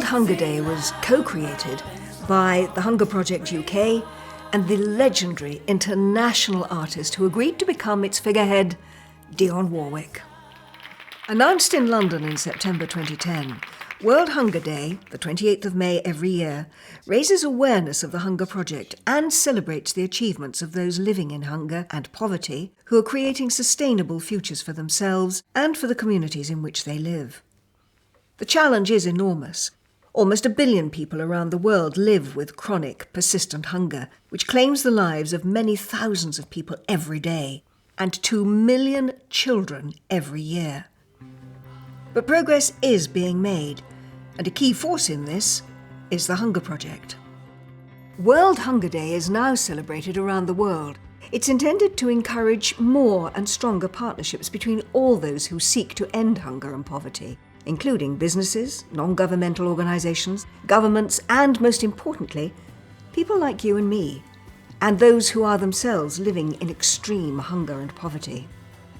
Hunger Day was co-created by the Hunger Project UK and the legendary international artist who agreed to become its figurehead, Dionne Warwick. Announced in London in September 2010, World Hunger Day, the 28th of May every year, raises awareness of the Hunger Project and celebrates the achievements of those living in hunger and poverty who are creating sustainable futures for themselves and for the communities in which they live. The challenge is enormous. Almost 1 billion people around the world live with chronic, persistent hunger, which claims the lives of many thousands of people every day, and 2 million children every year. But progress is being made, and a key force in this is the Hunger Project. World Hunger Day is now celebrated around the world. It's intended to encourage more and stronger partnerships between all those who seek to end hunger and poverty, including businesses, non-governmental organisations, governments, and most importantly, people like you and me, and those who are themselves living in extreme hunger and poverty.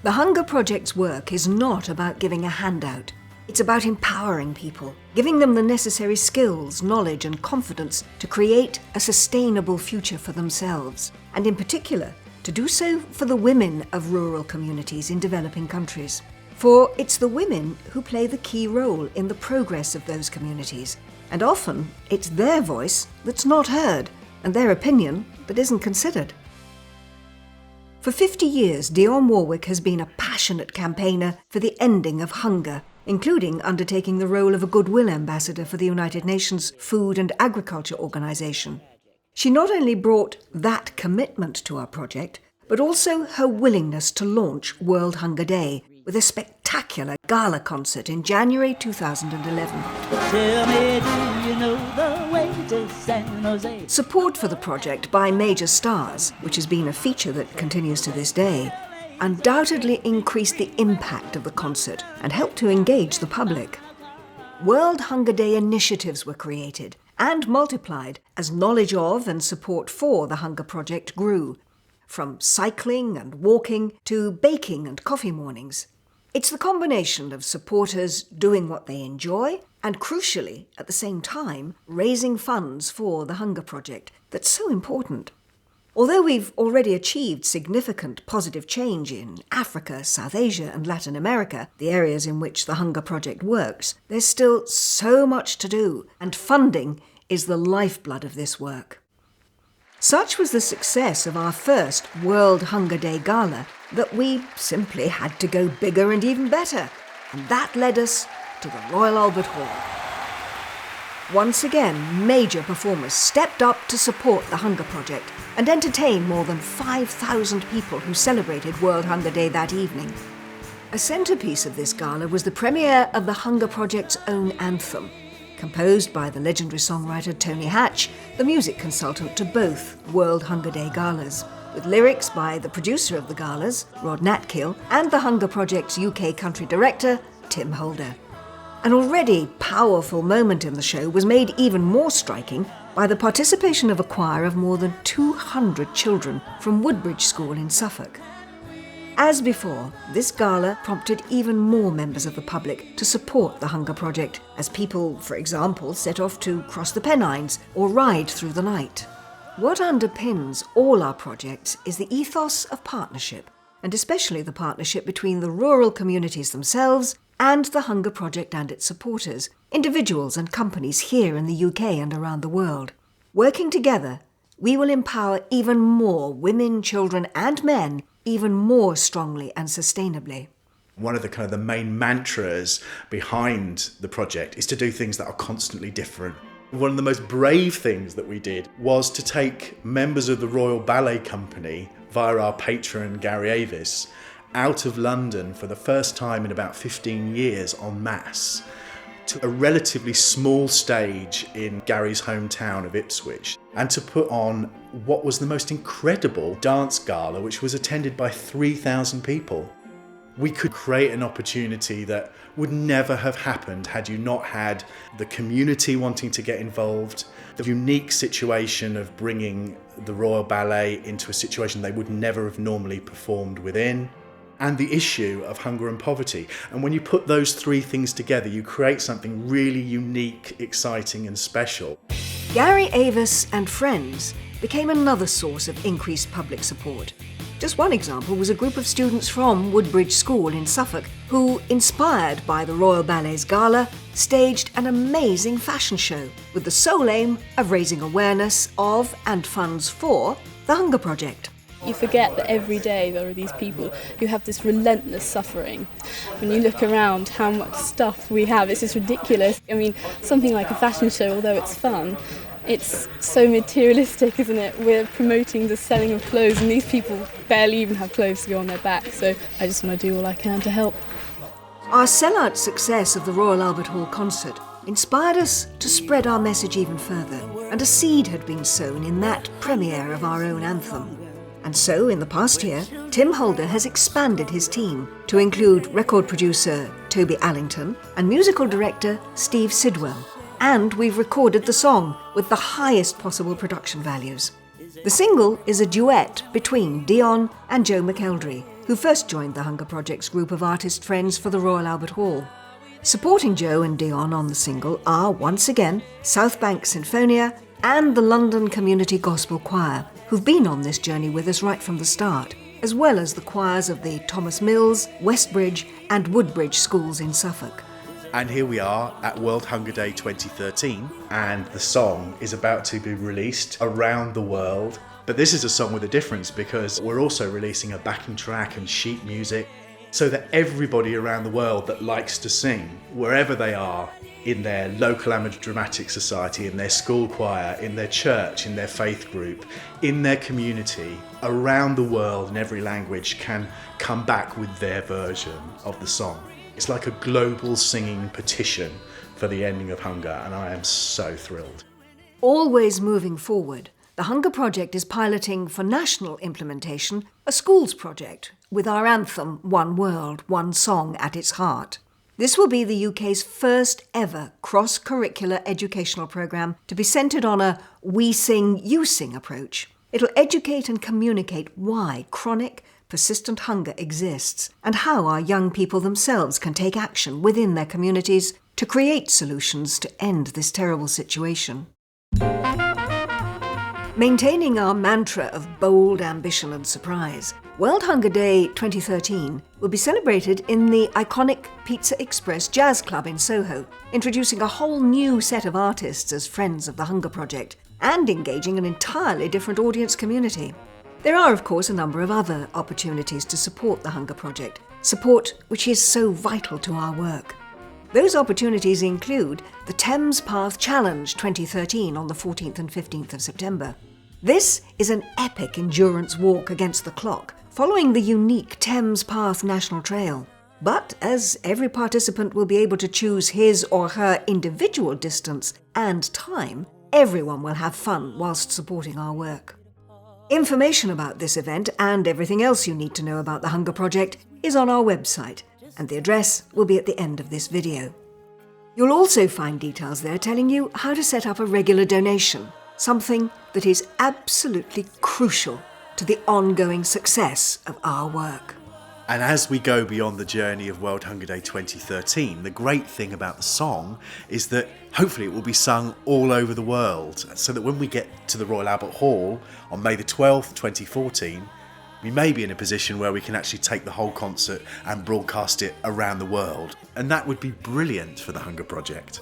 The Hunger Project's work is not about giving a handout. It's about empowering people, giving them the necessary skills, knowledge and confidence to create a sustainable future for themselves, and in particular, to do so for the women of rural communities in developing countries. For it's the women who play the key role in the progress of those communities, and often it's their voice that's not heard, and their opinion that isn't considered. For 50 years, Dionne Warwick has been a passionate campaigner for the ending of hunger, including undertaking the role of a goodwill ambassador for the United Nations Food and Agriculture Organization. She not only brought that commitment to our project, but also her willingness to launch World Hunger Day with a spectacular gala concert in January 2011. Tell me, do you know the way to San Jose? Support for the project by major stars, which has been a feature that continues to this day, undoubtedly increased the impact of the concert and helped to engage the public. World Hunger Day initiatives were created and multiplied as knowledge of and support for the Hunger Project grew, from cycling and walking to baking and coffee mornings. It's the combination of supporters doing what they enjoy and, crucially, at the same time, raising funds for the Hunger Project that's so important. Although we've already achieved significant positive change in Africa, South Asia and Latin America, the areas in which the Hunger Project works, there's still so much to do, and funding is the lifeblood of this work. Such was the success of our first World Hunger Day Gala that we simply had to go bigger and even better, and that led us to the Royal Albert Hall. Once again, major performers stepped up to support the Hunger Project and entertain more than 5,000 people who celebrated World Hunger Day that evening. A centrepiece of this gala was the premiere of the Hunger Project's own anthem, composed by the legendary songwriter Tony Hatch, the music consultant to both World Hunger Day galas, with lyrics by the producer of the galas, Rod Natkill, and the Hunger Project's UK country director, Tim Holder. An already powerful moment in the show was made even more striking by the participation of a choir of more than 200 children from Woodbridge School in Suffolk. As before, this gala prompted even more members of the public to support the Hunger Project, as people, for example, set off to cross the Pennines or ride through the night. What underpins all our projects is the ethos of partnership, and especially the partnership between the rural communities themselves and the Hunger Project and its supporters, individuals and companies here in the UK and around the world. Working together, we will empower even more women, children and men even more strongly and sustainably. One of the main mantras behind the project is to do things that are constantly different. One of the most brave things that we did was to take members of the Royal Ballet Company via our patron Gary Avis out of London for the first time in about 15 years en masse to a relatively small stage in Gary's hometown of Ipswich, and to put on what was the most incredible dance gala, which was attended by 3,000 people. We could create an opportunity that would never have happened had you not had the community wanting to get involved, the unique situation of bringing the Royal Ballet into a situation they would never have normally performed within, and the issue of hunger and poverty. And when you put those three things together, you create something really unique, exciting and special. Gary Avis and friends became another source of increased public support. Just one example was a group of students from Woodbridge School in Suffolk who, inspired by the Royal Ballet's gala, staged an amazing fashion show with the sole aim of raising awareness of and funds for the Hunger Project. You forget that every day there are these people who have this relentless suffering. When you look around how much stuff we have, it's just ridiculous. I mean, something like a fashion show, although it's fun, it's so materialistic, isn't it? We're promoting the selling of clothes and these people barely even have clothes to go on their back, so I just want to do all I can to help. Our sellout success of the Royal Albert Hall concert inspired us to spread our message even further, and a seed had been sown in that premiere of our own anthem. And so, in the past year, Tim Holder has expanded his team to include record producer Toby Allington and musical director Steve Sidwell. And we've recorded the song with the highest possible production values. The single is a duet between Dion and Joe McElderry, who first joined the Hunger Project's group of artist friends for the Royal Albert Hall. Supporting Joe and Dion on the single are, once again, South Bank Sinfonia and the London Community Gospel Choir, who've been on this journey with us right from the start, as well as the choirs of the Thomas Mills, Westbridge and Woodbridge schools in Suffolk. And here we are at World Hunger Day 2013, and the song is about to be released around the world. But this is a song with a difference, because we're also releasing a backing track and sheet music, so that everybody around the world that likes to sing, wherever they are, in their local amateur dramatic society, in their school choir, in their church, in their faith group, in their community, around the world in every language, can come back with their version of the song. It's like a global singing petition for the ending of hunger, and I am so thrilled. Always moving forward, the Hunger Project is piloting for national implementation a schools project with our anthem, One World, One Song at its heart. This will be the UK's first ever cross-curricular educational programme to be centred on a we sing, you sing approach. It'll educate and communicate why chronic, persistent hunger exists and how our young people themselves can take action within their communities to create solutions to end this terrible situation. Maintaining our mantra of bold ambition and surprise, World Hunger Day 2013 will be celebrated in the iconic Pizza Express Jazz Club in Soho, introducing a whole new set of artists as friends of the Hunger Project and engaging an entirely different audience community. There are, of course, a number of other opportunities to support the Hunger Project, support which is so vital to our work. Those opportunities include the Thames Path Challenge 2013 on the 14th and 15th of September. This is an epic endurance walk against the clock, following the unique Thames Path National Trail. But as every participant will be able to choose his or her individual distance and time, everyone will have fun whilst supporting our work. Information about this event and everything else you need to know about the Hunger Project is on our website, and the address will be at the end of this video. You'll also find details there telling you how to set up a regular donation, something that is absolutely crucial to the ongoing success of our work. And as we go beyond the journey of World Hunger Day 2013, the great thing about the song is that hopefully it will be sung all over the world, so that when we get to the Royal Albert Hall on May the 12th, 2014, we may be in a position where we can actually take the whole concert and broadcast it around the world. And that would be brilliant for the Hunger Project.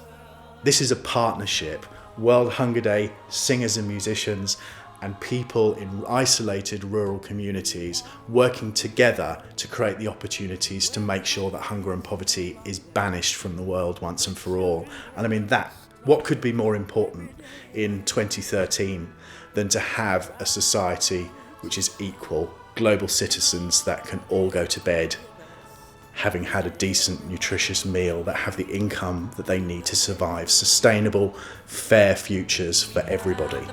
This is a partnership, World Hunger Day singers and musicians and people in isolated rural communities working together to create the opportunities to make sure that hunger and poverty is banished from the world once and for all. And I mean, what could be more important in 2013 than to have a society which is equal, global citizens that can all go to bed having had a decent, nutritious meal, that have the income that they need to survive, sustainable, fair futures for everybody.